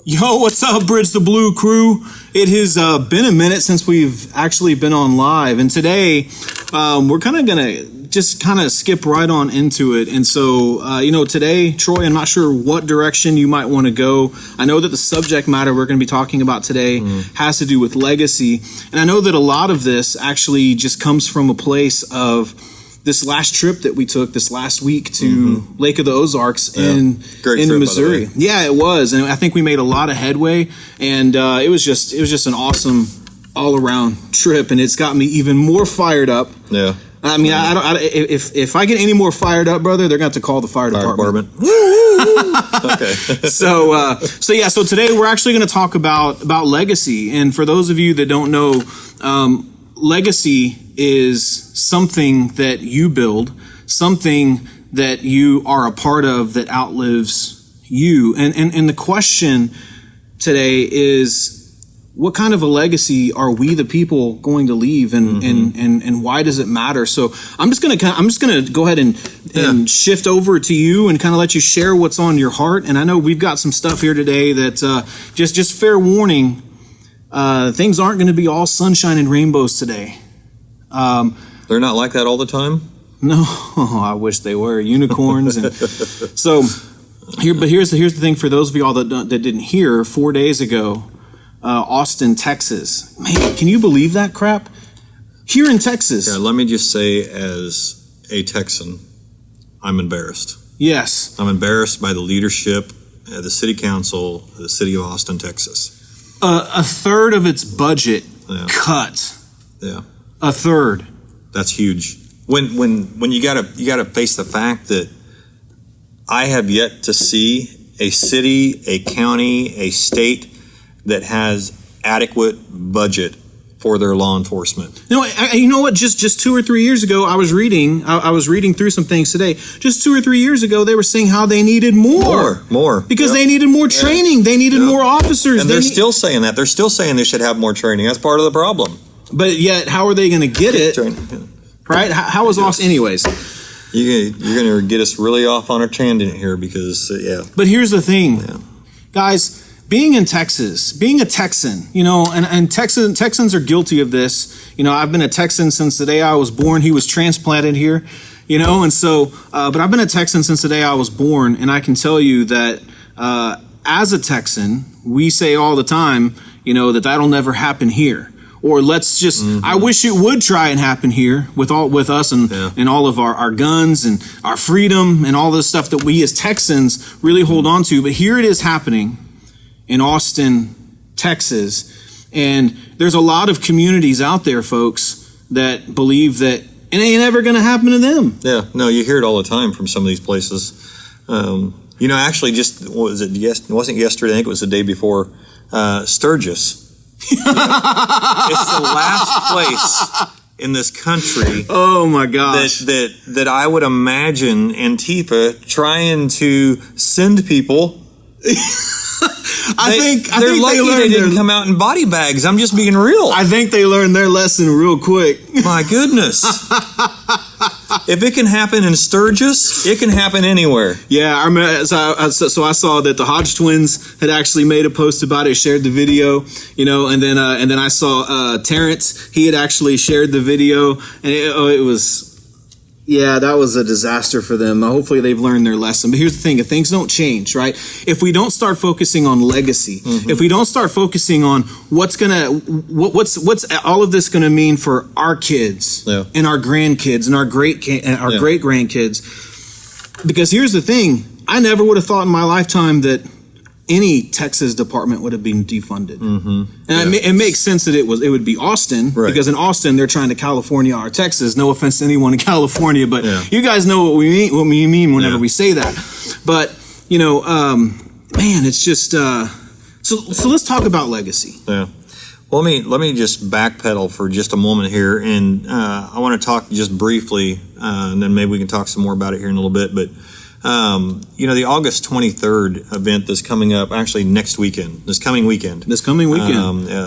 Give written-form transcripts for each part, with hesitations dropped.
Yo, what's up, Bridge the Blue crew? It has been a minute since we've actually been on live, and today we're kind of gonna just kind of skip right on into it. And so, today, Troy, I'm not sure what direction you might want to go. I know that the subject matter we're going to be talking about today has to do with legacy, and I know that a lot of this actually just comes from a place of this last trip that we took this last week to Lake of the Ozarks in Missouri. Yeah, it was, and I think we made a lot of headway, and it was just an awesome all around trip, and it's got me even more fired up. Yeah. I mean, if I get any more fired up, brother, they're going to have to call the fire department. Okay. So today we're actually going to talk about legacy. And for those of you that don't know, legacy is something that you build, something that you are a part of that outlives you. And the question today is, what kind of a legacy are we, the people, going to leave, and why does it matter? So I'm just gonna go ahead and shift over to you and kind of let you share what's on your heart. And I know we've got some stuff here today that just fair warning, things aren't going to be all sunshine and rainbows today. They're not like that all the time. No, I wish they were unicorns. And so here's the thing for those of y'all that didn't hear. 4 days ago. Austin, Texas. Man, can you believe that crap? Here in Texas. Yeah, let me just say, as a Texan, I'm embarrassed. Yes. I'm embarrassed by the leadership at the city council of the city of Austin, Texas. A third of its budget cut. Yeah. A third. That's huge. When you gotta face the fact that I have yet to see a city, a county, a state that has adequate budget for their law enforcement. You know what? Just 2 or 3 years ago, I was reading through some things today. Just 2 or 3 years ago, they were saying how they needed more. Because they needed more training. They needed more officers. And they're still saying that. They're still saying they should have more training. That's part of the problem. But yet, how are they going to get it? Right? How is Austin? Anyways. You're going to get us really off on a tangent here because, But here's the thing, guys. Being in Texas, being a Texan, and Texans are guilty of this. I've been a Texan since the day I was born. He was transplanted here, and so, but I've been a Texan since the day I was born. And I can tell you that as a Texan, we say all the time, that'll never happen here. Or let's just, I wish it would try and happen here with us and all of our guns and our freedom and all the stuff that we as Texans really hold on to. But here it is happening in Austin, Texas. And there's a lot of communities out there, folks, that believe that it ain't ever going to happen to them. Yeah, no, you hear it all the time from some of these places. Actually, it wasn't yesterday, I think it was the day before, Sturgis. It's the last place in this country. Oh my gosh. That I would imagine Antifa trying to send people. I think they're lucky they didn't come out in body bags. I'm just being real. I think they learned their lesson real quick. My goodness. If it can happen in Sturgis, it can happen anywhere. Yeah, I remember, so I saw that the Hodge twins had actually made a post about it, shared the video, and then I saw Terrence. He had actually shared the video, and it was. Yeah, that was a disaster for them. Hopefully they've learned their lesson. But here's the thing, if things don't change, right? If we don't start focusing on legacy, if we don't start focusing on what's all of this gonna mean for our kids and our grandkids and our great grandkids. Because here's the thing, I never would have thought in my lifetime that any Texas department would have been defunded. And it makes sense that it would be Austin, because in Austin they're trying to California our Texas. No offense to anyone in California, but you guys know what we mean whenever we say that. But man, it's just so let's talk about legacy. Yeah. Well, let me just backpedal for just a moment here, and I want to talk just briefly, and then maybe we can talk some more about it here in a little bit. But the August 23rd event that's coming up, actually this coming weekend,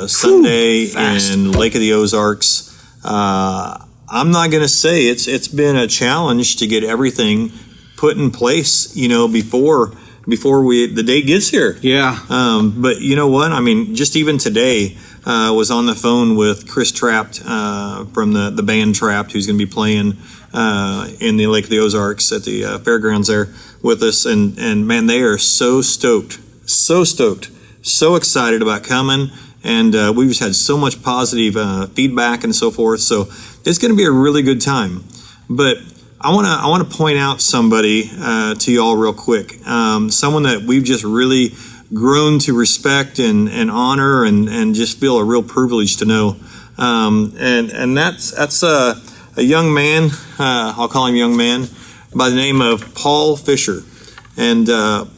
Sunday in Lake of the Ozarks. I'm not going to say it's been a challenge to get everything put in place, before before the date gets here. Yeah. But you know what? I mean, just even today, was on the phone with Chris Trapt from the band Trapt, who's going to be playing in the Lake of the Ozarks at the fairgrounds there with us. And man, they are so stoked, so excited about coming. And we've just had so much positive feedback and so forth. So it's going to be a really good time. But I want to point out somebody to you all real quick. Someone that we've just really grown to respect and honor and just feel a real privilege to know. And that's a young man, I'll call him young man, by the name of Paul Fisher. And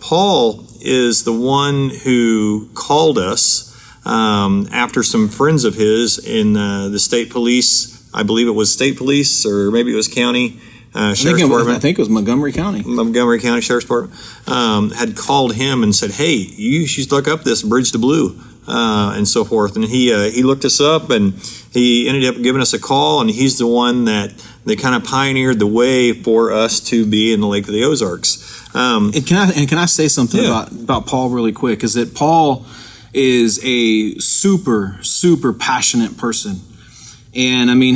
Paul is the one who called us after some friends of his in the state police, I believe it was state police or maybe it was county, Sheriff's Department. I think it was Montgomery County. Montgomery County Sheriff's Department had called him and said, "Hey, you should look up this Bridge to Blue," and so forth. And he looked us up and he ended up giving us a call. And he's the one that kind of pioneered the way for us to be in the Lake of the Ozarks. And can I say something about Paul really quick? Is that Paul is a super passionate person, and I mean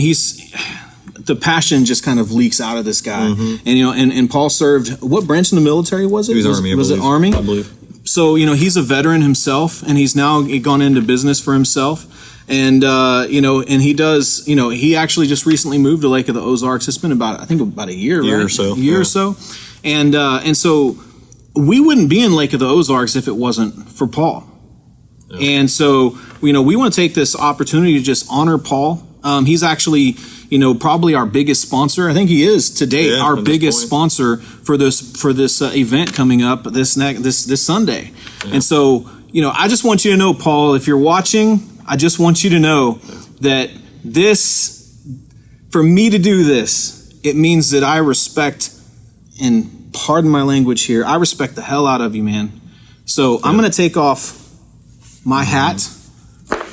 the passion just kind of leaks out of this guy. And and Paul served, what branch in the military was it? He was Army. Was it Army? I believe. So he's a veteran himself, and he's now gone into business for himself. And and he does. He actually just recently moved to Lake of the Ozarks. It's been about a year, right? Or so. And so we wouldn't be in Lake of the Ozarks if it wasn't for Paul. Yeah. And so we want to take this opportunity to just honor Paul. He's actually probably our biggest sponsor. I think he is to date our biggest sponsor for this event coming up this Sunday. Yeah. And so I just want you to know, Paul, if you're watching, I just want you to know that for me to do this, it means that I respect, and pardon my language here, I respect the hell out of you, man. So I'm going to take off my hat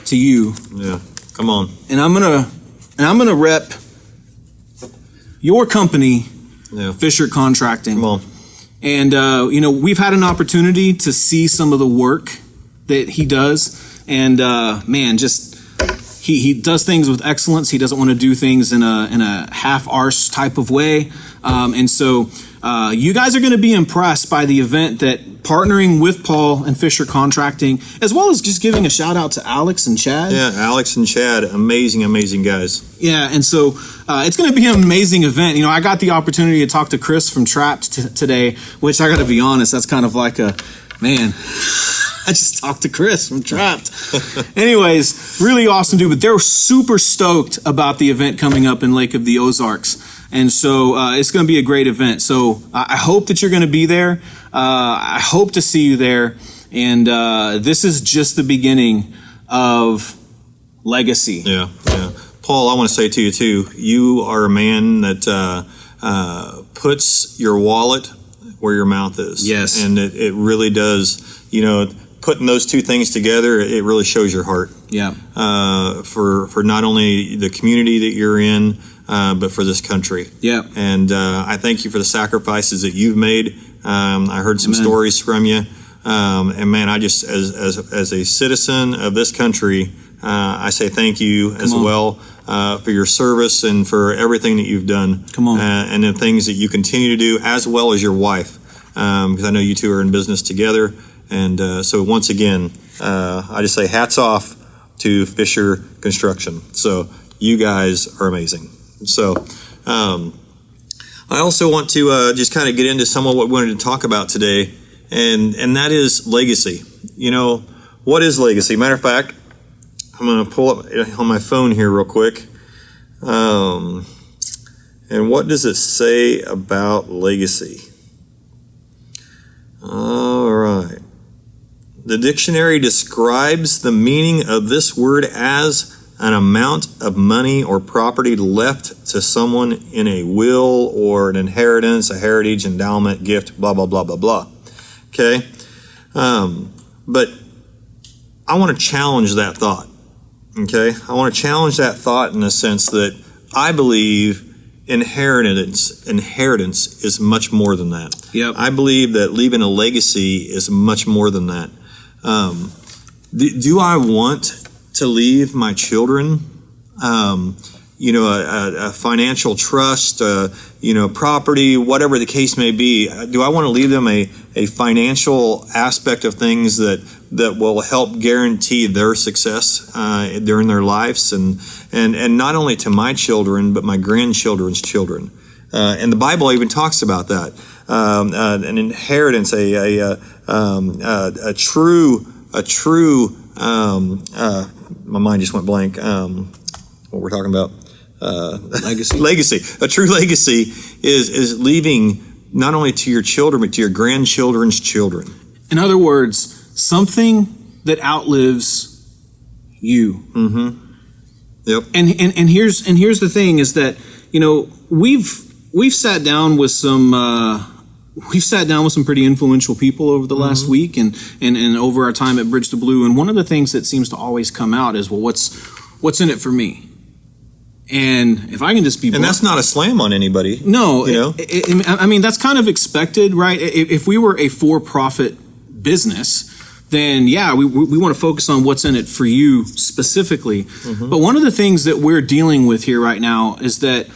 to you. Yeah, come on. And I'm gonna rep your company, Fisher Contracting. Come on. And we've had an opportunity to see some of the work that he does, and he does things with excellence. He doesn't want to do things in a half-arse type of way, and so you guys are going to be impressed by the event that partnering with Paul and Fisher Contracting, as well as just giving a shout out to Alex and Chad. Yeah, Alex and Chad, amazing guys. Yeah, and so it's going to be an amazing event. I got the opportunity to talk to Chris from Trapt today, which I got to be honest, that's kind of like I just talked to Chris from Trapt. Anyways, really awesome dude, but they're super stoked about the event coming up in Lake of the Ozarks. And so it's going to be a great event. So I hope that you're going to be there. I hope to see you there. And this is just the beginning of legacy. Yeah. Paul, I want to say to you, too, you are a man that puts your wallet where your mouth is. Yes. And it really does, putting those two things together, it really shows your heart. Yeah. For not only the community that you're in, but for this country. Yeah. And I thank you for the sacrifices that you've made. I heard some stories from you. And man, I just, as a citizen of this country, I say thank you as well for your service and for everything that you've done. Come on. And the things that you continue to do, as well as your wife, because I know you two are in business together. And so once again, I just say hats off to Fisher Construction. So you guys are amazing. So I also want to just kind of get into some of what we wanted to talk about today, and that is legacy. What is legacy? Matter of fact, I'm going to pull up on my phone here real quick. And what does it say about legacy? All right. The dictionary describes the meaning of this word as an amount of money or property left to someone in a will or an inheritance, a heritage, endowment, gift, blah, blah, blah, blah, blah. Okay? But I want to challenge that thought. Okay? I want to challenge that thought in the sense that I believe inheritance is much more than that. Yep. I believe that leaving a legacy is much more than that. Do I want to leave my children, a financial trust, property, whatever the case may be? Do I want to leave them a financial aspect of things that will help guarantee their success during their lives, and not only to my children but my grandchildren's children? And the Bible even talks about that, an inheritance, a true. My mind just went blank. What we're talking about? Legacy. A true legacy is leaving not only to your children but to your grandchildren's children. In other words, something that outlives you. Mm-hmm. Yep. And here's the thing is that we've sat down with some pretty influential people over the last week and over our time at Bridge to Blue, and one of the things that seems to always come out is, well, what's in it for me? And if I can just be blunt, and that's not a slam on anybody. No, I mean that's kind of expected, right? If we were a for-profit business, then yeah, we want to focus on what's in it for you specifically. Mm-hmm. But one of the things that we're dealing with here right now is that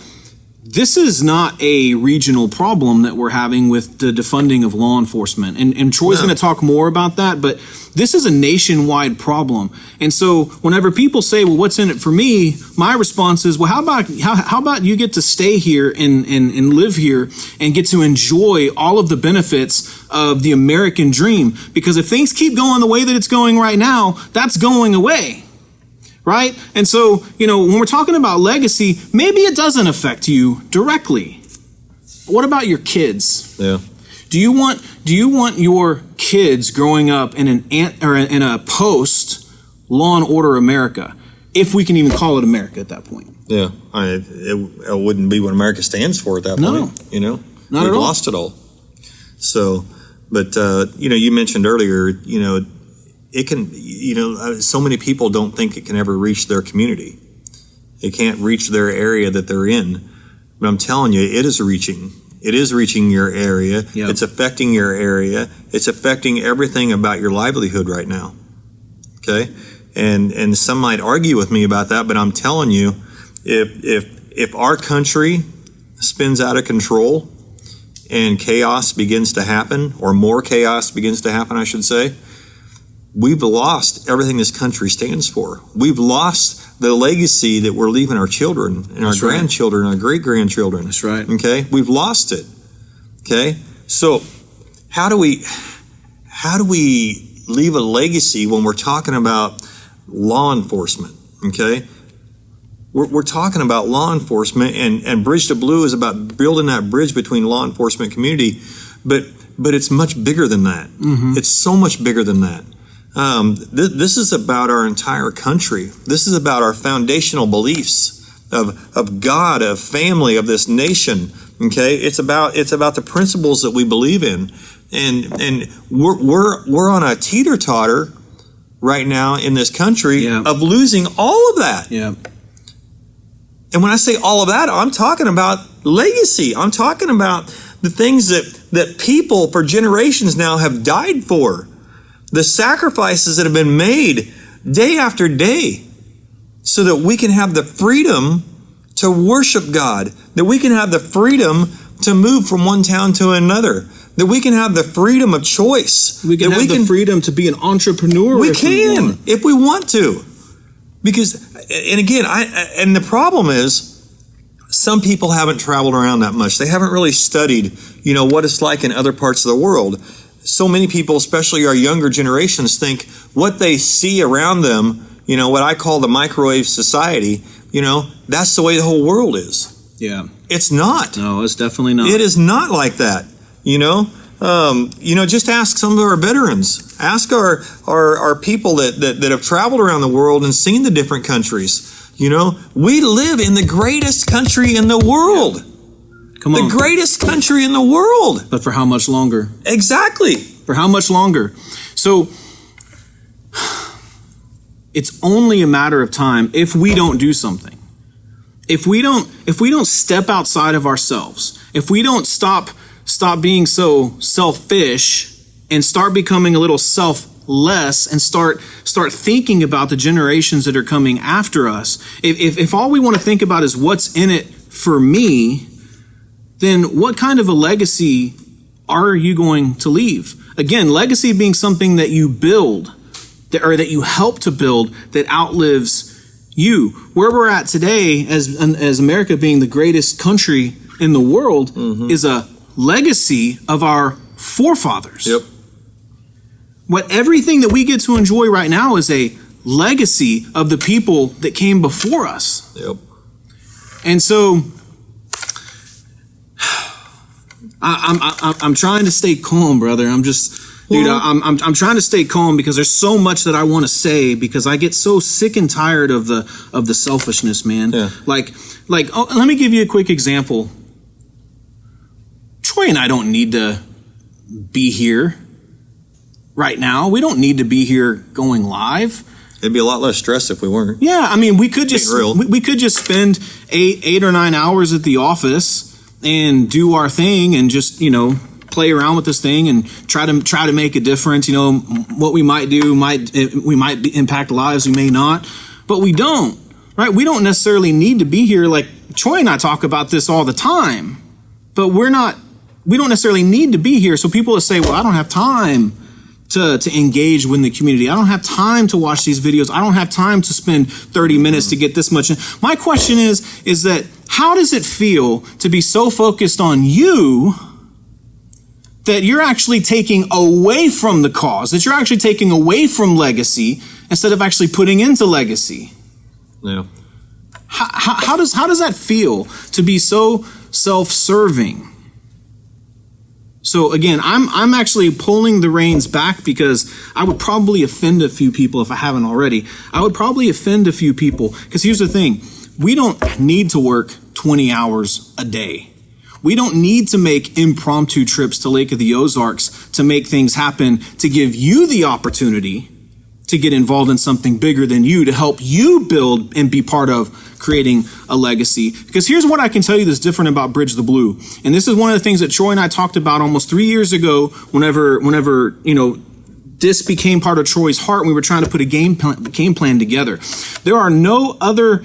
this is not a regional problem that we're having with the defunding of law enforcement. And Troy's going to talk more about that, but this is a nationwide problem. And so whenever people say, well, what's in it for me? My response is, well, how about you get to stay here and live here and get to enjoy all of the benefits of the American dream? Because if things keep going the way that it's going right now, that's going away. Right? And so, when we're talking about legacy, maybe it doesn't affect you directly. What about your kids? Yeah. Do you want your kids growing up in in a post Law and Order America, if we can even call it America at that point? Yeah. It wouldn't be what America stands for at that point. Not We've at all. lost it all. So, but you mentioned earlier, it can, so many people don't think it can ever reach their community. It can't reach their area that they're in. But I'm telling you, it is reaching. It is reaching your area. Yep. It's affecting your area. It's affecting everything about your livelihood right now. Okay? And some might argue with me about that, but I'm telling you, if our country spins out of control and chaos begins to happen, or more chaos begins to happen, I should say, we've lost everything this country stands for. We've lost the legacy that we're leaving our children and our grandchildren and our great-grandchildren. That's right. Okay? We've lost it. Okay? So how do we leave a legacy when we're talking about law enforcement? Okay? We're talking about law enforcement, and Bridge to Blue is about building that bridge between law enforcement community, but it's much bigger than that. Mm-hmm. It's so much bigger than that. This is about our entire country. This is about our foundational beliefs of God, of family, of this nation. Okay, it's about the principles that we believe in, and we're on a teeter-totter right now in this country of losing all of that. Yeah. And when I say all of that, I'm talking about legacy. I'm talking about the things that people for generations now have died for. The sacrifices that have been made day after day so that we can have the freedom to worship God, that we can have the freedom to move from one town to another, that we can have the freedom of choice. We can have the freedom to be an entrepreneur. We can, if we want to. Because, and again, and the problem is, some people haven't traveled around that much. They haven't really studied, what it's like in other parts of the world. So many people, especially our younger generations, think what they see around them, what I call the microwave society, that's the way the whole world is. Yeah. It's not. No, it's definitely not. It is not like that, just ask some of our veterans. Ask our people that have traveled around the world and seen the different countries. We live in the greatest country in the world. Yeah. Come on. The greatest country in the world. But for how much longer? Exactly. For how much longer? So it's only a matter of time if we don't do something. if we don't step outside of ourselves, if we don't stop being so selfish and start becoming a little selfless and start thinking about the generations that are coming after us, if all we want to think about is what's in it for me, then what kind of a legacy are you going to leave? Again, legacy being something that you build, or that you help to build, that outlives you. Where we're at today, as America being the greatest country in the world, is a legacy of our forefathers. Yep. Everything that we get to enjoy right now is a legacy of the people that came before us. Yep. And so I'm trying to stay calm, brother. I'm trying to stay calm because there's so much that I want to say, because I get so sick and tired of the selfishness, man. Yeah. Let me give you a quick example. Troy and I don't need to be here right now. We don't need to be here going live. It'd be a lot less stress if we weren't. Yeah, I mean, we could just spend 8 or 9 hours at the office and do our thing and just, play around with this thing and try to make a difference. What we might do we might impact lives, we may not, but we don't. Right? We don't necessarily need to be here. Like Troy and I talk about this all the time, but we don't necessarily need to be here. So people will say, well, I don't have time to engage with the community. I don't have time to watch these videos. I don't have time to spend 30 minutes to get this much. My question is that how does it feel to be so focused on you that you're actually taking away from the cause, that you're actually taking away from legacy instead of actually putting into legacy? Yeah. How does that feel to be so self-serving? So again, I'm actually pulling the reins back because I would probably offend a few people if I haven't already. I would probably offend a few people because here's the thing. We don't need to work 20 hours a day. We don't need to make impromptu trips to Lake of the Ozarks to make things happen, to give you the opportunity to get involved in something bigger than you, to help you build and be part of creating a legacy. Because here's what I can tell you that's different about Bridge the Blue. And this is one of the things that Troy and I talked about almost 3 years ago whenever this became part of Troy's heart and we were trying to put a game plan together. There are no other...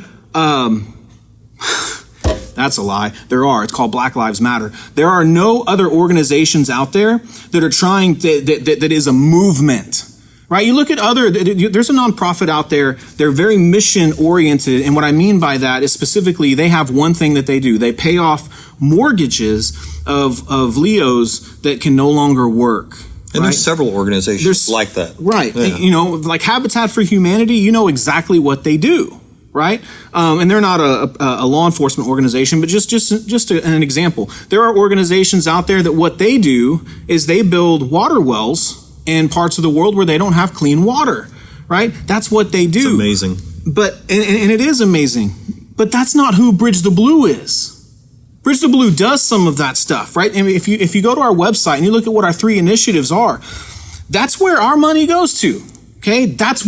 That's a lie. There are. It's called Black Lives Matter. There are no other organizations out there that are trying that is a movement. Right? You look at there's a nonprofit out there. They're very mission oriented. And what I mean by that is specifically they have one thing that they do. They pay off mortgages of Leos that can no longer work. And there's several organizations like that. Right. Yeah. Like Habitat for Humanity, you know exactly what they do. Right? And they're not a law enforcement organization, but just an example. There are organizations out there that what they do is they build water wells in parts of the world where they don't have clean water, right? That's what they do. It's amazing. But, and it is amazing, but that's not who Bridge the Blue is. Bridge the Blue does some of that stuff, right? And if you go to our website and you look at what our 3 initiatives are, that's where our money goes to. Okay, that's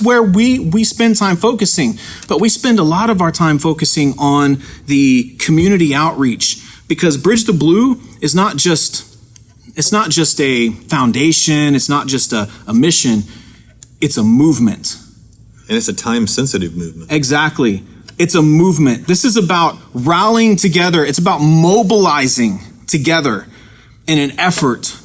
where we spend time focusing, but we spend a lot of our time focusing on the community outreach, because Bridge the Blue is not just a foundation, it's not just a mission, it's a movement. And it's a time-sensitive movement. Exactly. It's a movement. This is about rallying together. It's about mobilizing together in an effort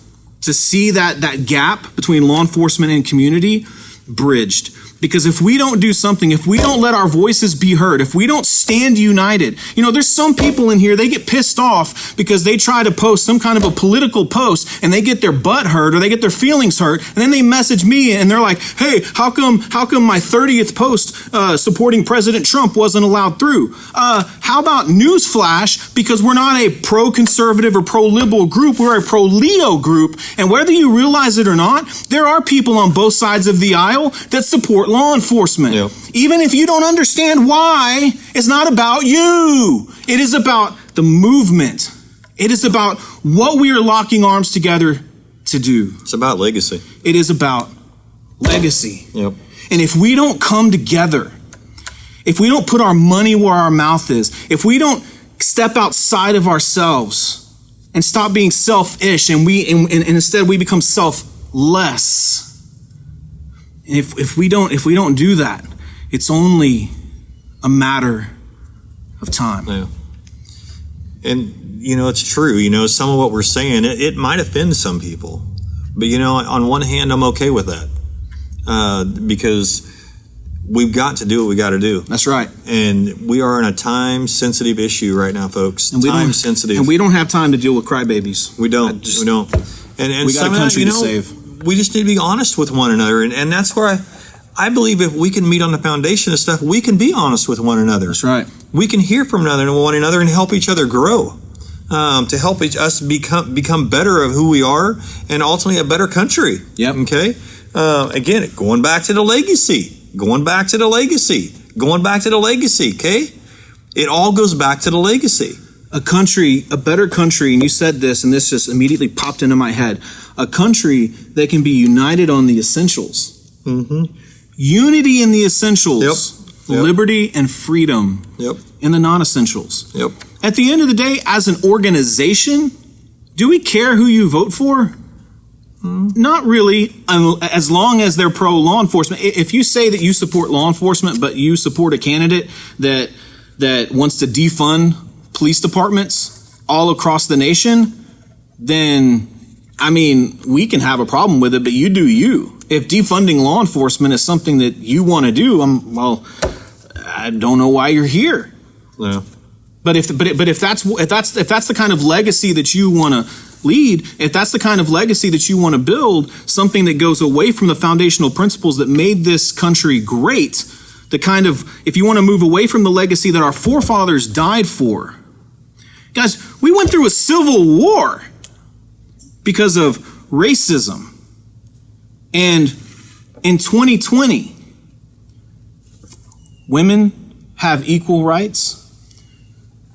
to see that gap between law enforcement and community bridged. Because if we don't do something, if we don't let our voices be heard, if we don't stand united, there's some people in here, they get pissed off because they try to post some kind of a political post and they get their butt hurt or they get their feelings hurt. And then they message me and they're like, hey, how come my 30th post supporting President Trump wasn't allowed through? How about newsflash? Because we're not a pro-conservative or pro-liberal group, we're a pro-Leo group. And whether you realize it or not, there are people on both sides of the aisle that support law enforcement. Yep. Even if you don't understand why, it's not about you. It is about the movement. It is about what we are locking arms together to do. It's about legacy. It is about legacy. Yep. And if we don't come together if we don't put our money where our mouth is, if we don't step outside of ourselves and stop being selfish and instead we become selfless. And if we don't do that, it's only a matter of time. Yeah. And it's true. Some of what we're saying, it might offend some people, but on one hand, I'm okay with that because we've got to do what we got to do. That's right. And we are in a time-sensitive issue right now, folks. Time-sensitive. And we don't have time to deal with crybabies. We don't. We don't. And we got a country to save. We just need to be honest with one another. And that's where I believe if we can meet on the foundation of stuff, we can be honest with one another. That's right. We can hear from one another and help each other grow. To help us become better of who we are and ultimately a better country. Yep. Okay? Again, going back to the legacy. Okay? It all goes back to the legacy. A better country, and you said this, and this just immediately popped into my head. A country that can be united on the essentials. Mm-hmm. Unity in the essentials. Yep. Liberty and freedom in the non-essentials. Yep. At the end of the day, as an organization, do we care who you vote for? Not really, as long as they're pro-law enforcement. If you say that you support law enforcement, but you support a candidate that wants to defund police departments all across the nation, then, we can have a problem with it, but you do you. If defunding law enforcement is something that you want to do, I don't know why you're here. Yeah. But if that's the kind of legacy that you want to lead, if that's the kind of legacy that you want to build, something that goes away from the foundational principles that made this country great, if you want to move away from the legacy that our forefathers died for. Guys, we went through a civil war because of racism. And in 2020, women have equal rights.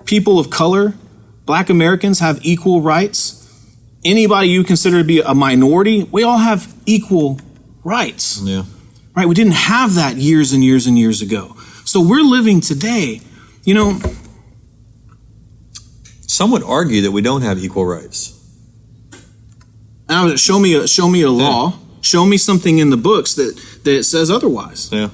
People of color, Black Americans have equal rights. Anybody you consider to be a minority, we all have equal rights. Yeah. Right? We didn't have that years and years and years ago. So we're living today, Some would argue that we don't have equal rights. Now, show me a law. Yeah. Show me something in the books that says otherwise. Yeah.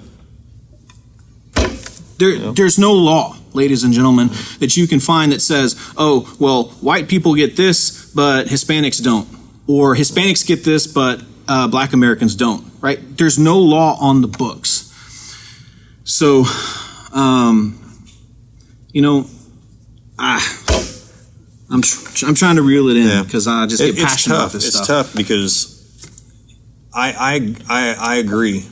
There's no law, ladies and gentlemen, that you can find that says, oh, well, white people get this, but Hispanics don't. Or Hispanics get this, but Black Americans don't, right? There's no law on the books. So, I'm trying to reel it in because I just get passionate about this stuff. It's tough because I agree.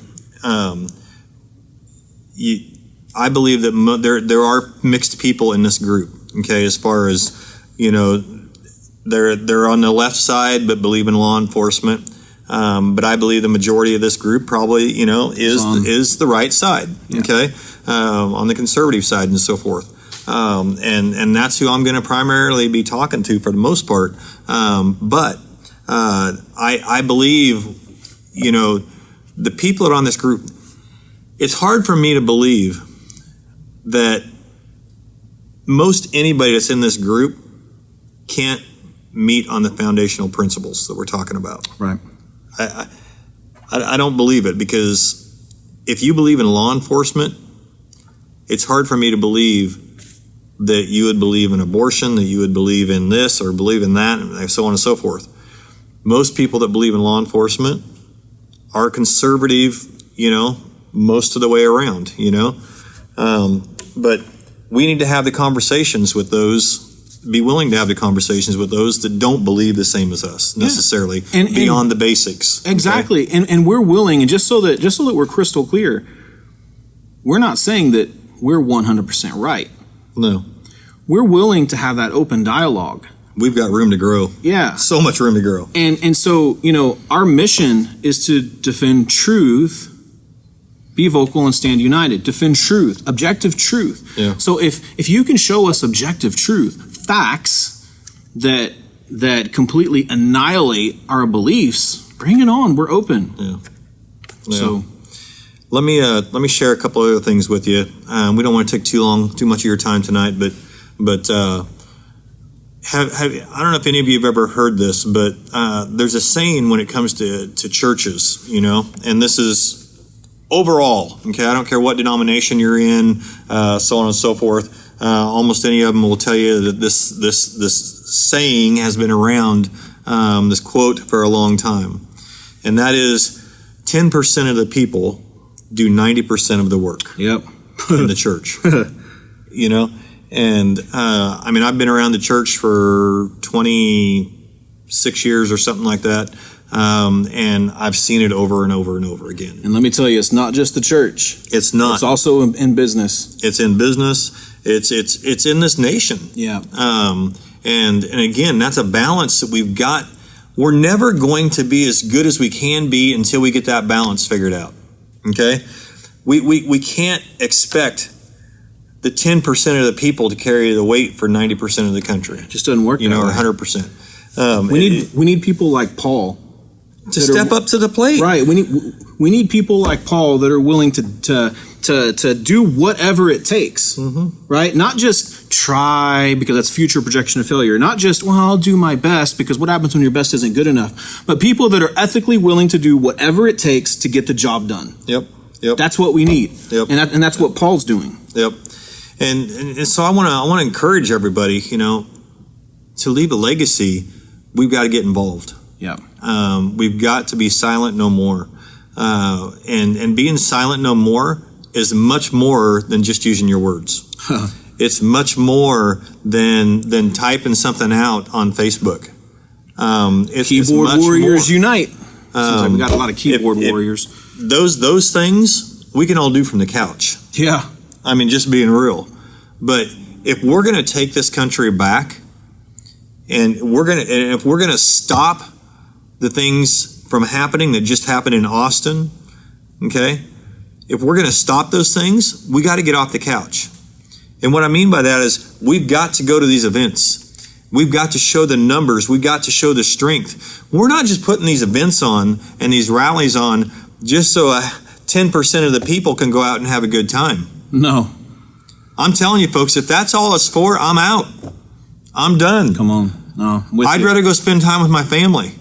I believe that there are mixed people in this group. Okay, as far as they're on the left side but believe in law enforcement. But I believe the majority of this group probably is the right side. Yeah. Okay, on the conservative side and so forth. And that's who I'm going to primarily be talking to for the most part. But I believe, the people that are on this group, it's hard for me to believe that most anybody that's in this group can't meet on the foundational principles that we're talking about. Right. I don't believe it, because if you believe in law enforcement, it's hard for me to believe that you would believe in abortion, that you would believe in this or believe in that, and so on and so forth. Most people that believe in law enforcement are conservative, most of the way around, But we need to have the conversations with those, be willing to have the conversations with those that don't believe the same as us necessarily, beyond the basics. Exactly. Okay? And we're willing, and just so that we're crystal clear, we're not saying that we're 100% right. No. We're willing to have that open dialogue. We've got room to grow. Yeah. So much room to grow. And so, our mission is to defend truth, be vocal and stand united. Defend truth, objective truth. Yeah. So if you can show us objective truth, facts that completely annihilate our beliefs, bring it on. We're open. Yeah. So let me share a couple other things with you. We don't want to take too much of your time tonight, but I don't know if any of you have ever heard this, but there's a saying when it comes to churches, and this is overall. Okay, I don't care what denomination you're in, so on and so forth. Almost any of them will tell you that this saying has been around, this quote, for a long time, and that is 10% of the people do 90% of the work. Yep. In the church. And I've been around the church for 26 years or something like that, and I've seen it over and over and over again. And let me tell you, it's not just the church. It's not. It's also in business. It's in business. It's in this nation. Yeah. And again, that's a balance that we've got. We're never going to be as good as we can be until we get that balance figured out. Okay? We can't expect the 10% of the people to carry the weight for 90% of the country. It just doesn't work. Or 100%. We need people like Paul to step up to the plate. Right. We need people like Paul that are willing to do whatever it takes. Mm-hmm. Right. Not just try because that's future projection of failure. Not just, well, I'll do my best, because what happens when your best isn't good enough. But people that are ethically willing to do whatever it takes to get the job done. Yep. That's what we need. Yep. And that's what Paul's doing. Yep. And so I want to encourage everybody, to leave a legacy. We've got to get involved. Yeah. We've got to be silent no more. And being silent no more is much more than just using your words. It's much more than typing something out on Facebook. Keyboard warriors unite. Seems like we got a lot of keyboard warriors. Those things we can all do from the couch. Yeah. Just being real. But if we're going to take this country back, and if we're going to stop the things from happening that just happened in Austin, okay? If we're going to stop those things, we got to get off the couch. And what I mean by that is we've got to go to these events. We've got to show the numbers. We've got to show the strength. We're not just putting these events on and these rallies on just so 10% of the people can go out and have a good time. No. I'm telling you, folks, if that's all it's for, I'm out. I'm done. Come on. No. I'd rather go spend time with my family.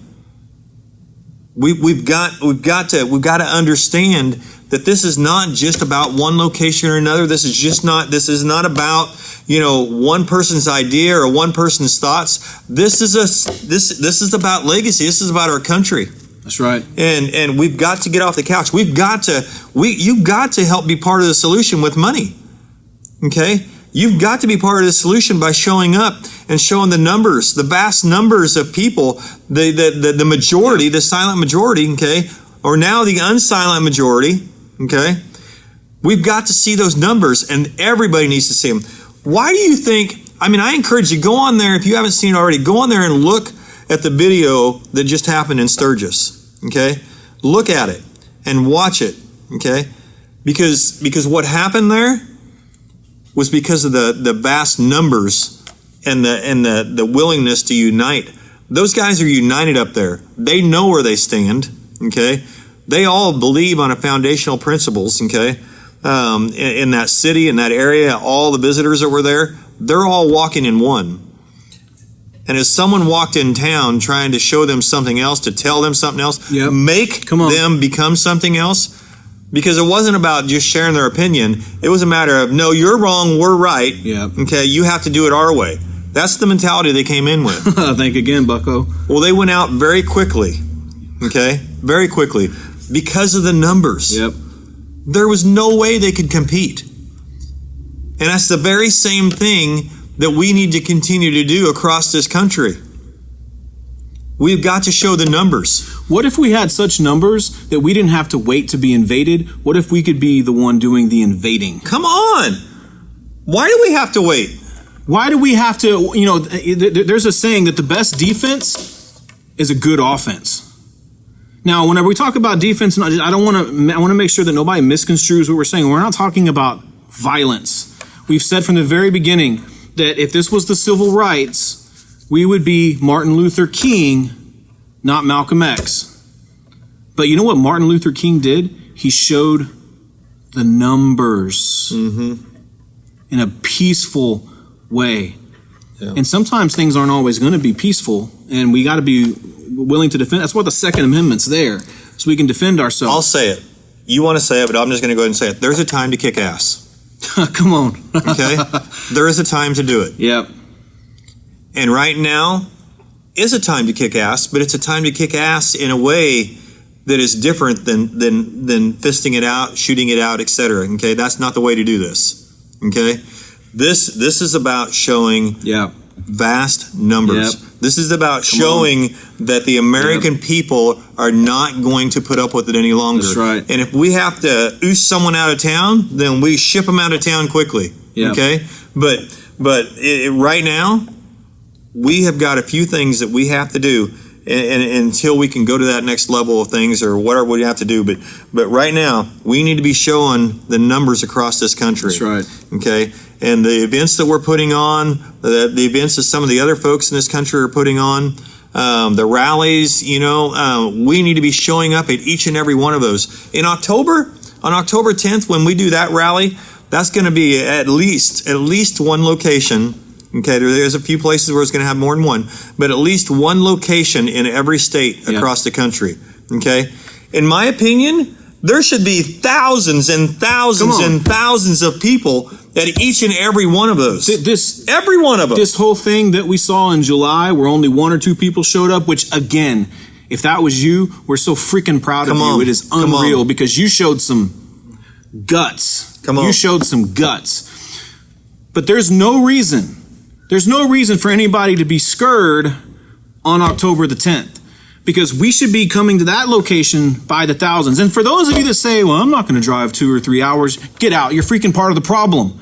We've got to understand that this is not just about one location or another. This is not about, one person's idea or one person's thoughts. This is about legacy. This is about our country. That's right. And we've got to get off the couch. You've got to help be part of the solution with money. Okay? You've got to be part of the solution by showing up and showing the numbers, the vast numbers of people, the majority, the silent majority, okay, or now the unsilent majority, okay? We've got to see those numbers, and everybody needs to see them. Why do you think, I encourage you, go on there, if you haven't seen it already, go on there and look at the video that just happened in Sturgis, okay? Look at it and watch it, okay? Because what happened there was because of the vast numbers and the willingness to unite. Those guys are united up there. They know where they stand, okay? They all believe on a foundational principles, okay? In that city, in that area, all the visitors that were there, they're all walking in one. And as someone walked in town trying to show them something else, to tell them something else, make them become something else, because it wasn't about just sharing their opinion. It was a matter of, no, you're wrong, we're right. Yep. Okay, you have to do it our way. That's the mentality they came in with. Think again, bucko. Well, they went out very quickly, okay? Very quickly. Because of the numbers. Yep. There was no way they could compete. And that's the very same thing that we need to continue to do across this country. We've got to show the numbers. What if we had such numbers that we didn't have to wait to be invaded? What if we could be the one doing the invading? Come on! Why do we have to wait? Why do we have to, there's a saying that the best defense is a good offense. Now, whenever we talk about defense, I want to make sure that nobody misconstrues what we're saying. We're not talking about violence. We've said from the very beginning that if this was the civil rights, we would be Martin Luther King, not Malcolm X. But you know what Martin Luther King did? He showed the numbers in a peaceful way. Yeah. And sometimes things aren't always going to be peaceful, and we got to be willing to defend. That's what the Second Amendment's there, so we can defend ourselves. I'll say it. You want to say it, but I'm just going to go ahead and say it. There's a time to kick ass. Come on. Okay? There is a time to do it. Yep. And right now is a time to kick ass, but it's a time to kick ass in a way that is different than fisting it out, shooting it out, etc. Okay? That's not the way to do this. Okay? This is about showing vast numbers. Yep. This is about showing that the American people are not going to put up with it any longer. That's right. And if we have to oust someone out of town, then we ship them out of town quickly. Yep. Okay? But right now, we have got a few things that we have to do and until we can go to that next level of things or whatever we have to do. But right now, we need to be showing the numbers across this country. That's right. Okay? And the events that we're putting on, the events that some of the other folks in this country are putting on, the rallies, we need to be showing up at each and every one of those. On October 10th, when we do that rally, that's going to be at least one location. Okay, there's a few places where it's going to have more than one, but at least one location in every state across the country. Okay? In my opinion, there should be thousands and thousands and thousands of people at each and every one of those. Every one of them. This whole thing that we saw in July where only one or two people showed up, which again, if that was you, we're so freaking proud of you. It is unreal because you showed some guts. You showed some guts. But there's no reason for anybody to be scared on October the 10th. Because we should be coming to that location by the thousands. And for those of you that say, well, I'm not going to drive 2 or 3 hours, get out. You're freaking part of the problem.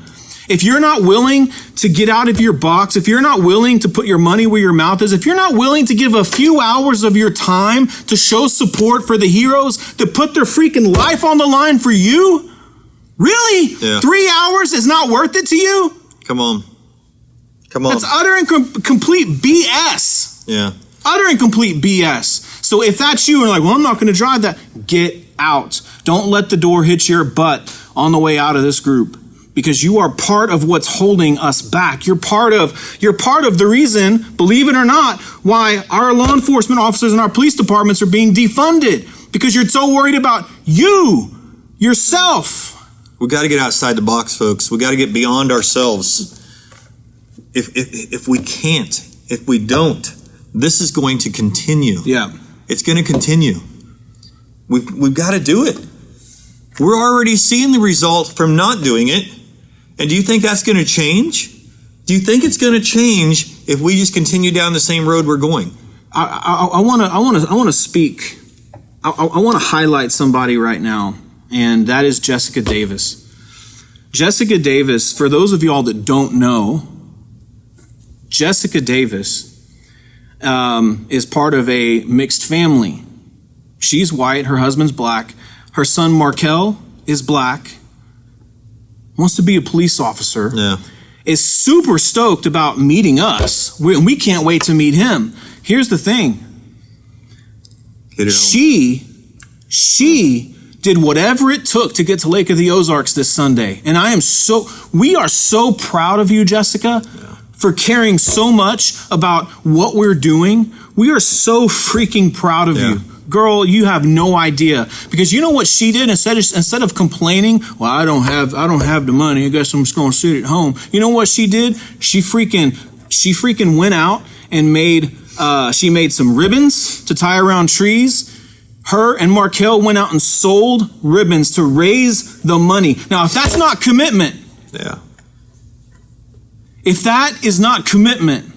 If you're not willing to get out of your box, if you're not willing to put your money where your mouth is, if you're not willing to give a few hours of your time to show support for the heroes that put their freaking life on the line for you, really? Yeah. 3 hours is not worth it to you? Come on. That's utter and complete BS. Yeah. Utter and complete BS. So if that's you and you're like, well, I'm not going to drive that, get out. Don't let the door hit your butt on the way out of this group because you are part of what's holding us back. You're part of the reason, believe it or not, why our law enforcement officers and our police departments are being defunded because you're so worried about yourself. We got to get outside the box, folks. We got to get beyond ourselves. If we can't, if we don't, this is going to continue. Yeah. It's going to continue. We've got to do it. We're already seeing the result from not doing it. And do you think that's going to change? Do you think it's going to change if we just continue down the same road we're going? I want to speak. I want to highlight somebody right now, and that is Jessica Davis. Jessica Davis, for those of y'all that don't know, Jessica Davis is part of a mixed family. She's white, her husband's black. Her son Markel is black, wants to be a police officer, is super stoked about meeting us. We can't wait to meet him. Here's the thing. She did whatever it took to get to Lake of the Ozarks this Sunday. And we are so proud of you, Jessica, for caring so much about what we're doing. We are so freaking proud of you. Girl, you have no idea. Because you know what she did? Instead of complaining, well, I don't have the money, I guess I'm just gonna sit at home. You know what she did? She freaking went out and made some ribbons to tie around trees. Her and Markel went out and sold ribbons to raise the money. Now, if that's not commitment, if that is not commitment,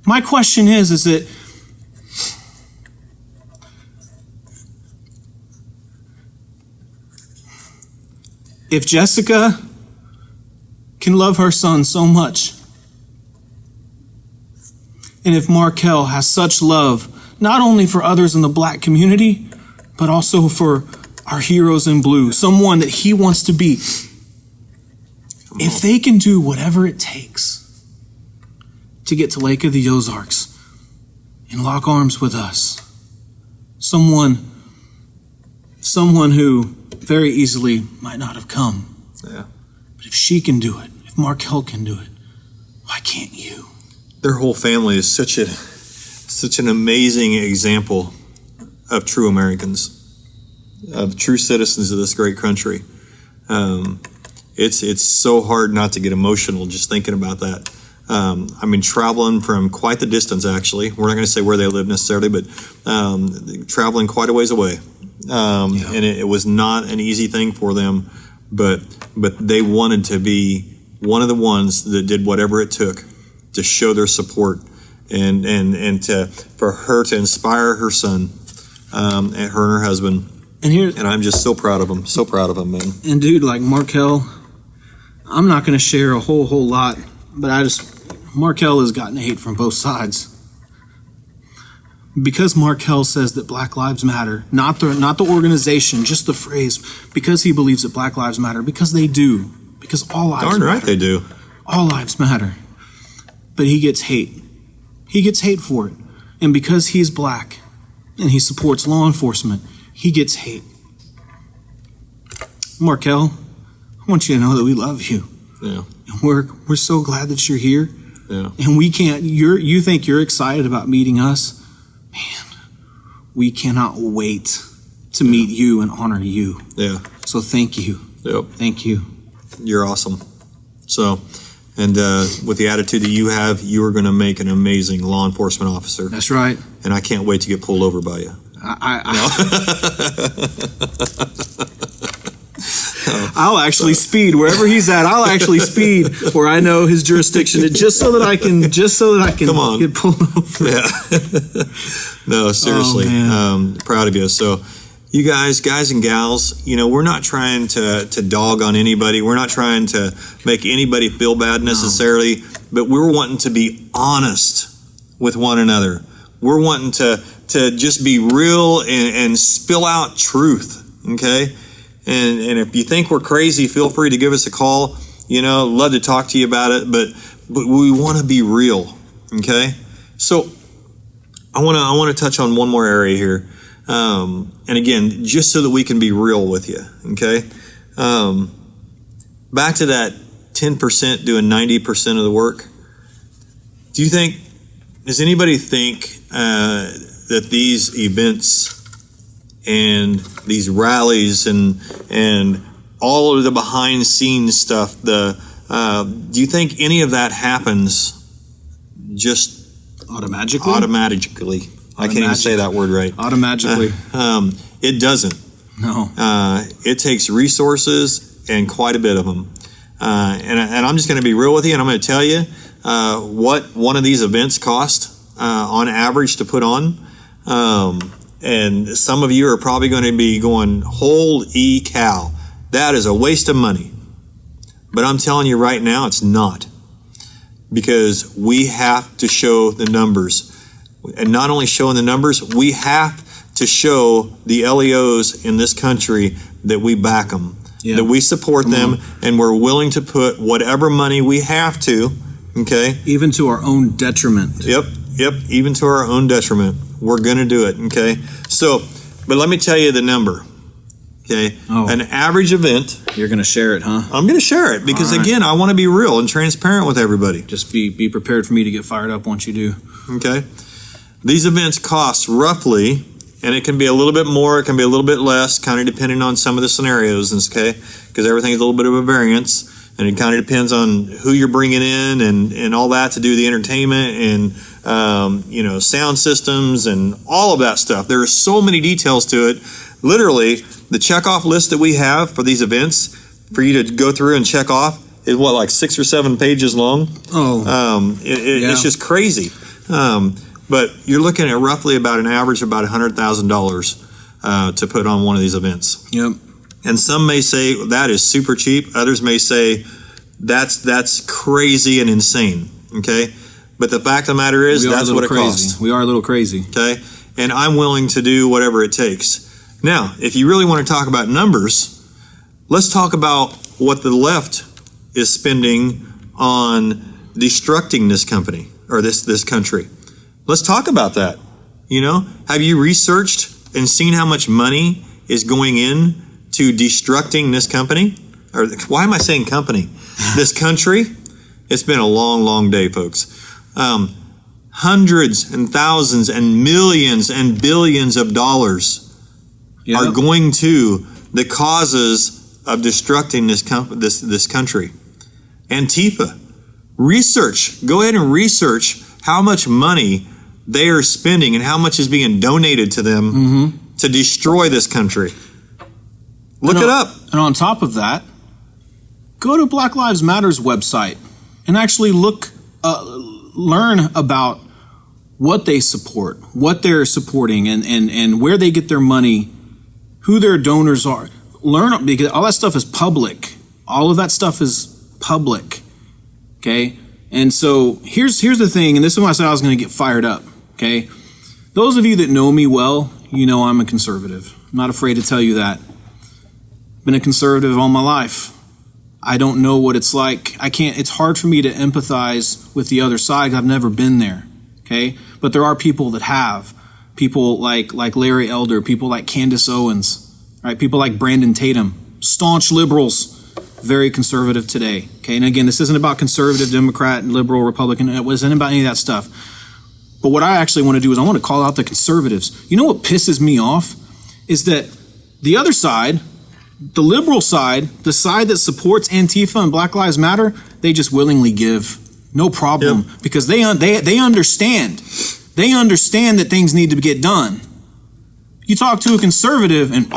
my question is that if Jessica can love her son so much, and if Markel has such love, not only for others in the black community, but also for our heroes in blue, someone that he wants to be, if they can do whatever it takes to get to Lake of the Ozarks and lock arms with us, someone who very easily might not have come. Yeah. But if she can do it, if Markel can do it, why can't you? Their whole family is such an amazing example of true Americans, of true citizens of this great country. It's so hard not to get emotional just thinking about that. I mean, traveling from quite the distance, actually. We're not going to say where they live necessarily, but traveling quite a ways away. And it was not an easy thing for them, but they wanted to be one of the ones that did whatever it took to show their support and for her to inspire her son, and her and her husband. And I'm just so proud of them. So proud of them, man. And dude, like Markel, I'm not going to share a whole lot, but Markel has gotten hate from both sides. Because Markel says that Black Lives Matter, not the organization, just the phrase, because he believes that Black Lives Matter, because they do, because all lives matter. Darn right they do. All lives matter. But he gets hate. He gets hate for it. And because he's black and he supports law enforcement, he gets hate. Markel, I want you to know that we love you. Yeah. And we're so glad that you're here. Yeah. And we can't, you think you're excited about meeting us? Man, we cannot wait to meet you and honor you. Yeah. So thank you. Yep. Thank you. You're awesome. So, and with the attitude that you have, you are going to make an amazing law enforcement officer. That's right. And I can't wait to get pulled over by you. I'll actually speed wherever he's at. I'll actually speed where I know his jurisdiction, just so that I can Come on. get pulled over. Yeah. No, seriously. Proud of you. So, you guys and gals, we're not trying to dog on anybody. We're not trying to make anybody feel bad necessarily, but we're wanting to be honest with one another. We're wanting to just be real and spill out truth, okay? And if you think we're crazy, feel free to give us a call. Love to talk to you about it, but we want to be real, okay? So I want to touch on one more area here. And again, just so that we can be real with you, okay? Back to that 10% doing 90% of the work. Does anybody think that these events and these rallies and all of the behind scenes stuff, do you think any of that happens just automatically? I can't even say that word right. Automatically. It doesn't. No. It takes resources and quite a bit of them. And I'm just going to be real with you, and I'm going to tell you what one of these events cost on average to put on. And some of you are probably going to be going, holy cow, that is a waste of money. But I'm telling you right now, it's not. Because we have to show the numbers. And not only showing the numbers, we have to show the LEOs in this country that we back them, that we support them, and we're willing to put whatever money we have to, okay? Even to our own detriment. Yep, even to our own detriment. We're going to do it, okay? So, but let me tell you the number, okay? An average event. You're going to share it, huh? I'm going to share it because, again, I want to be real and transparent with everybody. Just be prepared for me to get fired up once you do. Okay? These events cost roughly, and it can be a little bit more, it can be a little bit less, kind of depending on some of the scenarios, okay? Because everything is a little bit of a variance, and it kind of depends on who you're bringing in and all that to do the entertainment and, sound systems and all of that stuff. There are so many details to it. Literally, the checkoff list that we have for these events, for you to go through and check off, is like 6 or 7 pages long? It's just crazy. But you're looking at roughly about an average of about $100,000 to put on one of these events. Yep. And some may say that is super cheap. Others may say that's crazy and insane. Okay. But the fact of the matter is that's what it costs. We are a little crazy. Okay. And I'm willing to do whatever it takes. Now, if you really want to talk about numbers, let's talk about what the left is spending on destructing this company or this country. Let's talk about that. Have you researched and seen how much money is going in to destructing this company, or why am I saying company? This country. It's been a long, long day, folks. Hundreds and thousands and millions and billions of dollars are going to the causes of destructing this country. Antifa, research. Go ahead and research how much money they are spending and how much is being donated to them to destroy this country. Look it up. And on top of that, go to Black Lives Matter's website and actually learn about what they support, what they're supporting, and where they get their money, who their donors are. Learn, because all that stuff is public. All of that stuff is public. Okay? And so here's the thing, and this is why I said I was going to get fired up. Okay? Those of you that know me well, you know I'm a conservative. I'm not afraid to tell you that. Been a conservative all my life. I don't know what it's like. It's hard for me to empathize with the other side. I've never been there. Okay? But there are people that have. People like Larry Elder, people like Candace Owens, right? People like Brandon Tatum, staunch liberals, very conservative today. Okay? And again, this isn't about conservative, Democrat, liberal, Republican. It wasn't about any of that stuff. But what I actually want to do is I want to call out the conservatives. You know what pisses me off? Is that the other side, the liberal side, the side that supports Antifa and Black Lives Matter, they just willingly give. No problem. Yep. Because they understand. They understand that things need to get done. You talk to a conservative and,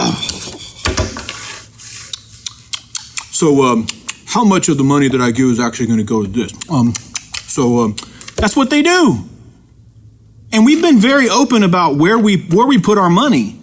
so how much of the money that I give is actually going to go to this? That's what they do. And we've been very open about where we put our money.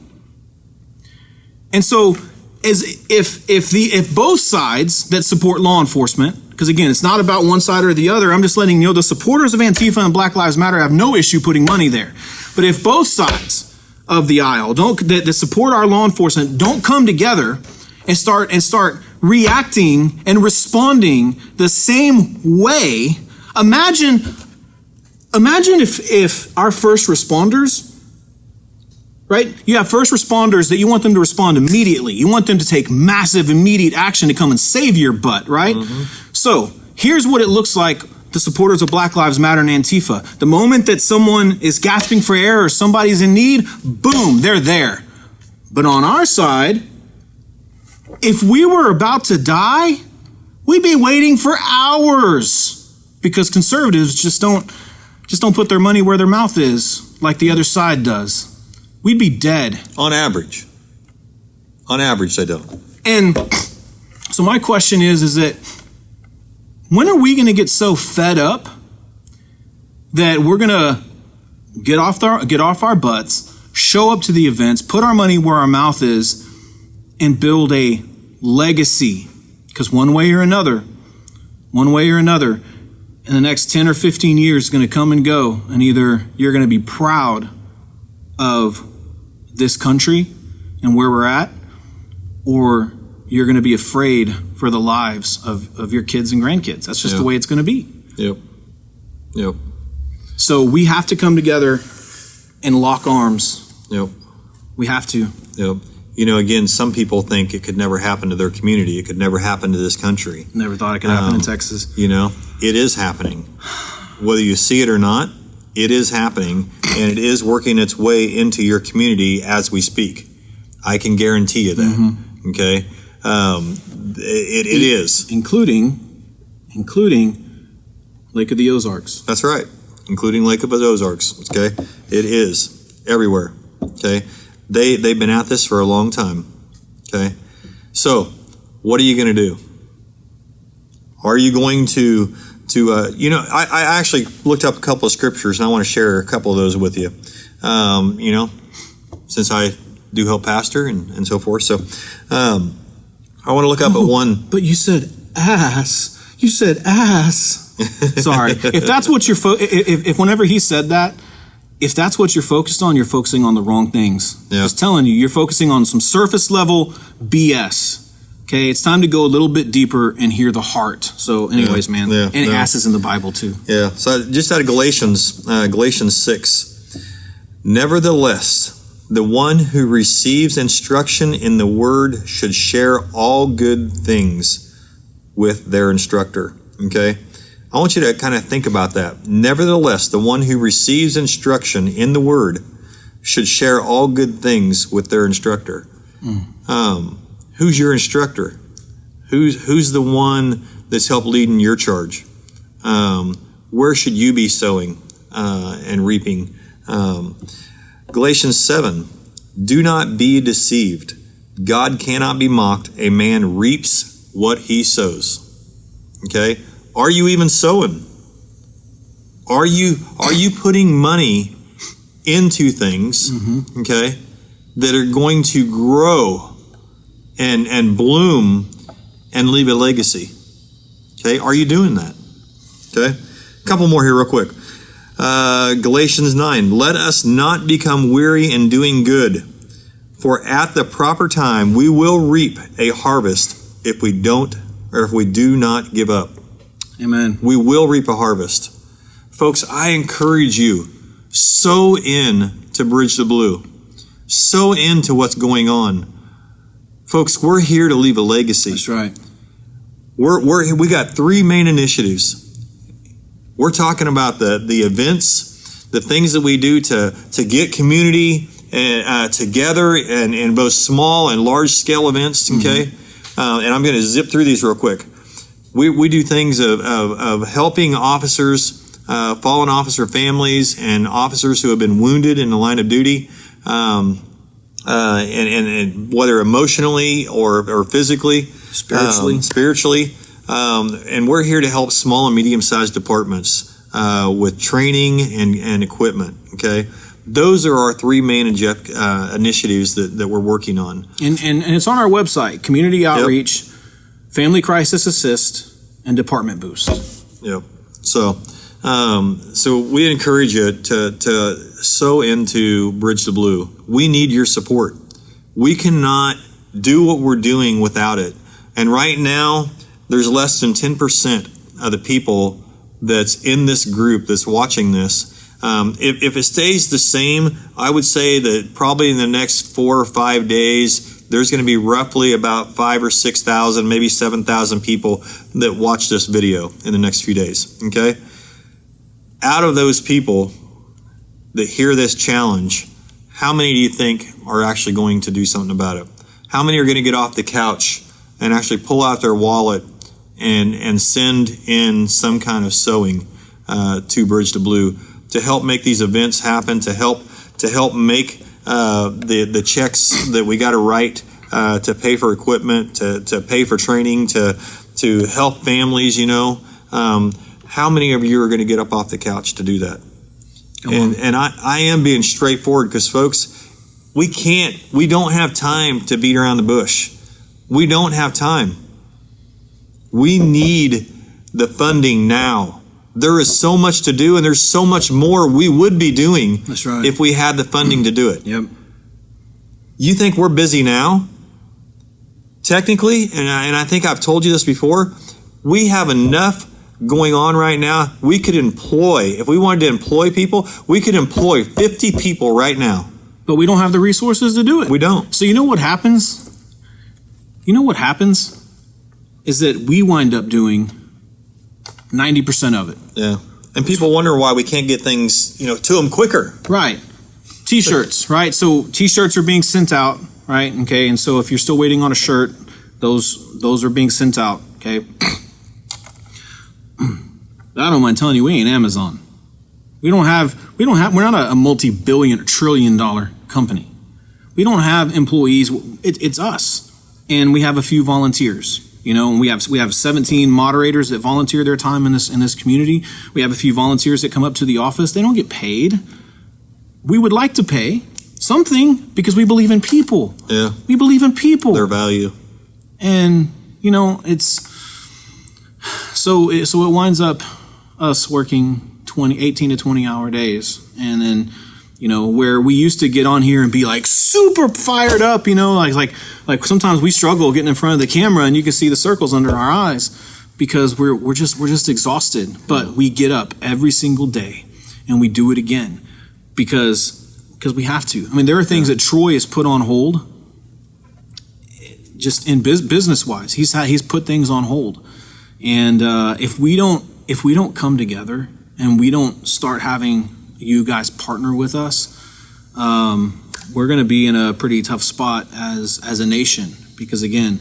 And so, if both sides that support law enforcement, because again, it's not about one side or the other, I'm just letting you know the supporters of Antifa and Black Lives Matter have no issue putting money there. But if both sides of the aisle that support our law enforcement don't come together and start reacting and responding the same way, imagine if our first responders, right? You have first responders that you want them to respond immediately. You want them to take massive, immediate action to come and save your butt, right? So here's what it looks like, the supporters of Black Lives Matter and Antifa. The moment that someone is gasping for air or somebody's in need, boom, they're there. But on our side, if we were about to die, we'd be waiting for hours because conservatives just don't put their money where their mouth is like the other side does. We'd be dead. On average, they don't. And so my question is that when are we going to get so fed up that we're going to get off our butts, show up to the events, put our money where our mouth is, and build a legacy? Because one way or another, in the next 10 or 15 years is going to come and go, and either you're going to be proud of this country and where we're at, or you're going to be afraid for the lives of your kids and grandkids. That's just the way it's going to be. Yep. So we have to come together and lock arms. Yep. We have to. Yep. You know, again, some people think it could never happen to their community. It could never happen to this country. Never thought it could happen in Texas. You know, it is happening. Whether you see it or not, it is happening, and it is working its way into your community as we speak. I can guarantee you that. Okay? It is. Including Lake of the Ozarks. That's right. Including Lake of the Ozarks. Okay? It is everywhere. Okay? They've been at this for a long time. Okay? So, what are you going to do? Are you going to I actually looked up a couple of scriptures, and I want to share a couple of those with you. Since I do help pastor and so forth. So, I want to look up at one. But you said ass. You said ass. Sorry. If that's what if whenever he said that, if that's what you're focused on, you're focusing on the wrong things. Yeah. Just telling you, you're focusing on some surface level BS. Okay, it's time to go a little bit deeper and hear the heart. So anyways, ass is in the Bible too. Yeah, so just out of Galatians 6. Nevertheless, The one who receives instruction in the word should share all good things with their instructor. Okay? I want you to kind of think about that. Nevertheless, the one who receives instruction in the word should share all good things with their instructor. Who's your instructor? Who's the one that's helped leading your charge? Where should you be sowing and reaping? Galatians 7, do not be deceived. God cannot be mocked. A man reaps what he sows. Okay? Are you even sowing? Are you putting money into things, okay, that are going to grow and bloom and leave a legacy? Okay? Are you doing that? Okay? A couple more here real quick. Galatians 9, let us not become weary in doing good, for at the proper time we will reap a harvest if we do not give up. Amen. We will reap a harvest. Folks, I encourage you, sow in to Bridge the Blue. Sow into what's going on. Folks, we're here to leave a legacy. That's right. We got three main initiatives. We're talking about the events, the things that we do to get community together in both small and large scale events. Okay, and I'm going to zip through these real quick. We do things of helping officers, fallen officer families, and officers who have been wounded in the line of duty, and whether emotionally or physically, spiritually. And we're here to help small and medium-sized departments with training and equipment, okay? Those are our three main initiatives that we're working on. And it's on our website, Community Outreach, Family Crisis Assist, and Department Boost. Yep. So we encourage you to sow into Bridge the Blue. We need your support. We cannot do what we're doing without it. And right now, there's less than 10% of the people that's in this group that's watching this. If it stays the same, I would say that probably in the next 4 or 5 days, there's going to be roughly about 5,000 or 6,000, maybe 7,000 people that watch this video in the next few days. Okay? Out of those people that hear this challenge, how many do you think are actually going to do something about it? How many are going to get off the couch and actually pull out their wallet and send in some kind of sewing to Bridge the Blue to help make these events happen, to help make the checks that we got to write to pay for equipment, to pay for training, to help families, how many of you are going to get up off the couch to do that? And I am being straightforward because, folks, we don't have time to beat around the bush. We don't have time. We need the funding now. There is so much to do, and there's so much more we would be doing. That's right. If we had the funding to do it. Yep. You think we're busy now? Technically, and I think I've told you this before, we have enough going on right now. We could employ, if we wanted to employ people, we could employ 50 people right now. But we don't have the resources to do it. We don't. So you know what happens? Is that we wind up doing 90% of it. Yeah. And people wonder why we can't get things, to them quicker. Right. T-shirts, right? So T-shirts are being sent out, right? Okay. And so if you're still waiting on a shirt, those are being sent out. Okay. I don't mind telling you, we ain't Amazon. We're not a multi-billion or trillion-dollar company. We don't have employees. It's us. And we have a few volunteers. And we have 17 moderators that volunteer their time in this community. We have a few volunteers that come up to the office. They don't get paid. We would like to pay something because we believe in people. Yeah. We believe in people. Their value. And it's so it winds up us working 18 to 20 hour days, and then where we used to get on here and be like super fired up, like sometimes we struggle getting in front of the camera and you can see the circles under our eyes because we're just exhausted. But we get up every single day and we do it again because because we have to. I mean, there are things that Troy has put on hold, just in business-wise. He's put things on hold, and if we don't come together and we don't start having you guys partner with us, we're going to be in a pretty tough spot as a nation, because again,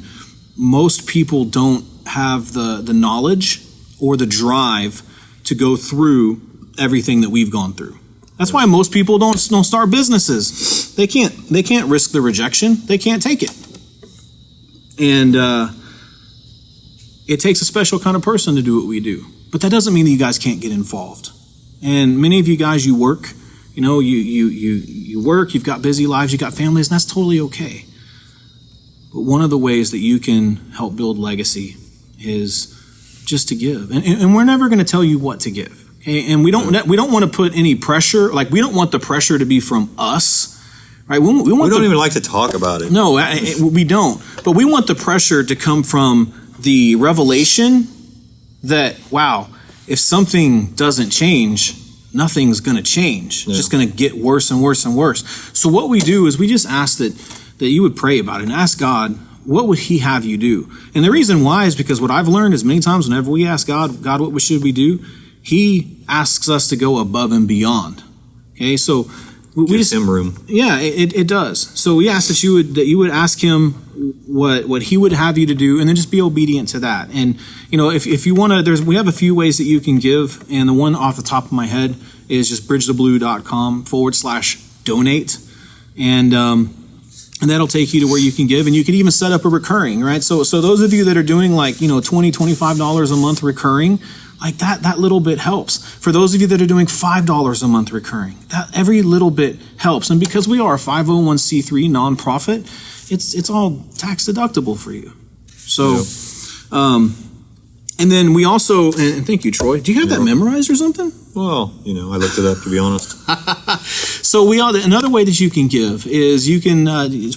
most people don't have the knowledge or the drive to go through everything that we've gone through. That's why most people don't start businesses. They can't risk the rejection. They can't take it. And it takes a special kind of person to do what we do. But that doesn't mean that you guys can't get involved. And many of you guys, you work, you work, you've got busy lives, you've got families, and that's totally okay. But one of the ways that you can help build legacy is just to give. And we're never going to tell you what to give. Okay? And we don't want to put any pressure, like we don't want the pressure to be from us. Right? We don't even like to talk about it. No, we don't. But we want the pressure to come from the revelation that, wow, if something doesn't change, nothing's going to change. It's just going to get worse and worse and worse. So what we do is we just ask that you would pray about it and ask God, what would he have you do? And the reason why is because what I've learned is many times whenever we ask God, what should we do? He asks us to go above and beyond. Okay, so we gives him room. Yeah, it does. So we ask that you would ask him what he would have you to do, and then just be obedient to that. And if you want to, we have a few ways that you can give, and the one off the top of my head is just bridgetheblue.com/donate, and that'll take you to where you can give, and you can even set up a recurring, right? So those of you that are doing like $20, $25 a month recurring, like that little bit helps. For those of you that are doing $5 a month recurring, that every little bit helps. And because we are a 501c3 nonprofit, it's all tax deductible for you. So, and then we also, and thank you, Troy. Do you have that memorized or something? Well, I looked it up, to be honest. So another way that you can give is you can,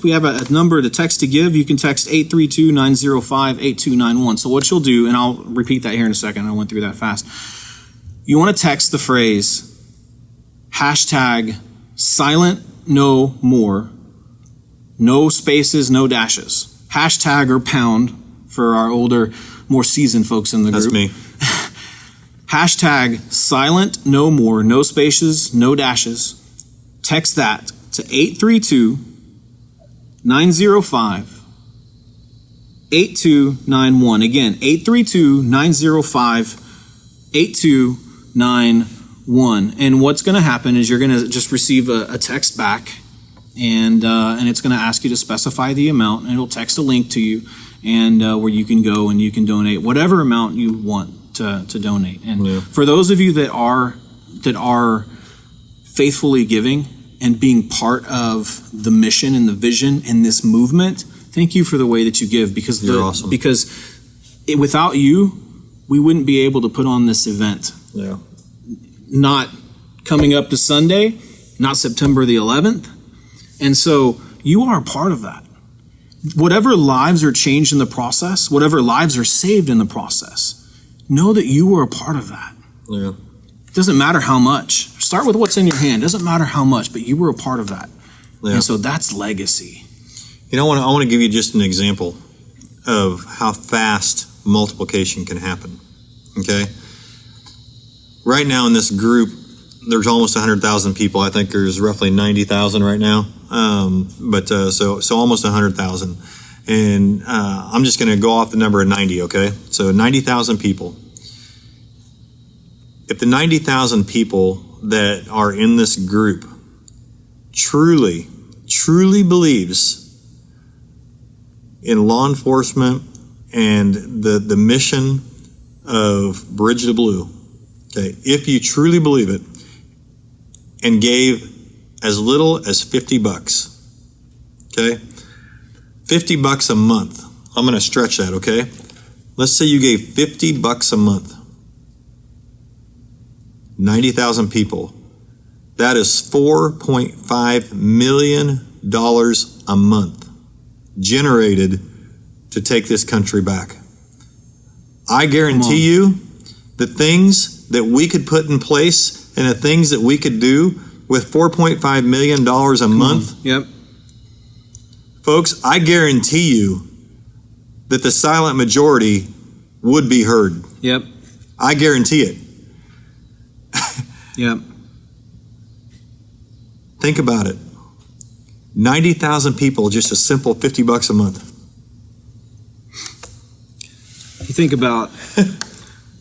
we have a number to text to give. You can text 832-905-8291. So what you'll do, and I'll repeat that here in a second. I went through that fast. You want to text the phrase, #SilentNoMore, no spaces, no dashes. Hashtag or pound for our older, more seasoned folks in the group. That's me. #SilentNoMore, no spaces, no dashes. Text that to 832-905-8291. Again, 832-905-8291. And what's going to happen is you're going to just receive a text back, and it's going to ask you to specify the amount, and it'll text a link to you, and where you can go and you can donate whatever amount you want to donate. And for those of you that are faithfully giving and being part of the mission and the vision and this movement, thank you for the way that you give, because you're awesome. Because without you, we wouldn't be able to put on this event. Yeah. Not coming up to Sunday, not September the 11th. And so you are a part of that. Whatever lives are changed in the process, whatever lives are saved in the process, know that you were a part of that. Yeah. It doesn't matter how much. Start with what's in your hand. It doesn't matter how much, but you were a part of that. Yeah. And so that's legacy. I want to give you just an example of how fast multiplication can happen. Okay? Right now in this group, there's almost 100,000 people. I think there's roughly 90,000 right now. So almost 100,000. And I'm just going to go off the number of 90, okay? So 90,000 people. If the 90,000 people that are in this group truly believes in law enforcement and the mission of Bridge the Blue, okay, if you truly believe it and gave as little as $50, okay, $50 a month, I'm going to stretch that, okay? Let's say you gave $50 a month. 90,000 people. That is $4.5 million a month generated to take this country back. I guarantee you the things that we could put in place and the things that we could do with $4.5 million a month. Yep. Folks, I guarantee you that the silent majority would be heard. Yep. I guarantee it. Yep. Think about it. 90,000 people, just a simple $50 a month. You think about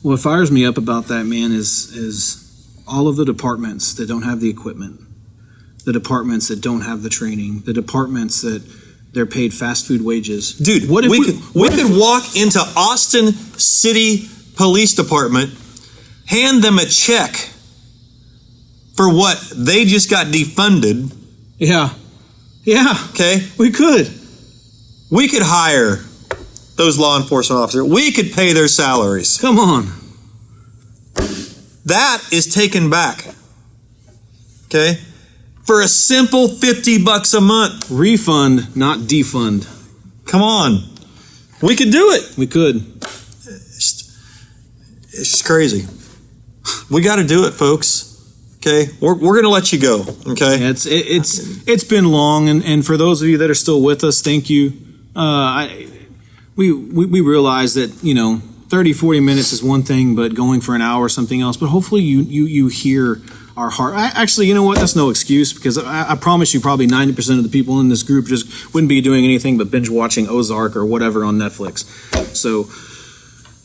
what fires me up about that, man, is all of the departments that don't have the equipment, the departments that don't have the training, the departments that they're paid fast food wages. Dude, what if we could walk into Austin City Police Department, hand them a check for what they just got defunded. Yeah. Okay? We could. We could hire those law enforcement officers. We could pay their salaries. Come on. That is taken back. Okay? For a simple $50 a month. Refund, not defund. Come on. We could do it. We could. It's just crazy. We got to do it, folks. Okay? We're going to let you go. Okay? Yeah, it's been long, and for those of you that are still with us, thank you. We realize that, 30, 40 minutes is one thing, but going for an hour is something else. But hopefully you hear our heart. Actually, you know what? That's no excuse, because I promise you probably 90% of the people in this group just wouldn't be doing anything but binge watching Ozark or whatever on Netflix. So,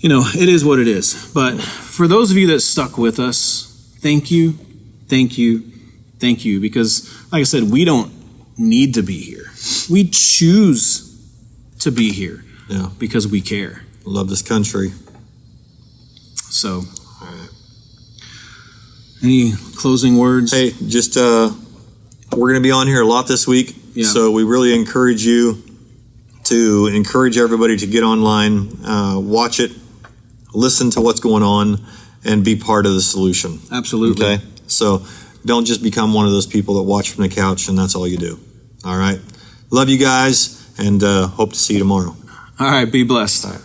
it is what it is. But for those of you that stuck with us, thank you, because like I said, we don't need to be here. We choose to be here because we care. Love this country. So, all right. Any closing words? Hey, just we're going to be on here a lot this week, so we really encourage you to encourage everybody to get online, watch it, listen to what's going on, and be part of the solution. Absolutely. Okay? So don't just become one of those people that watch from the couch and that's all you do. All right? Love you guys, and hope to see you tomorrow. All right, be blessed. All right.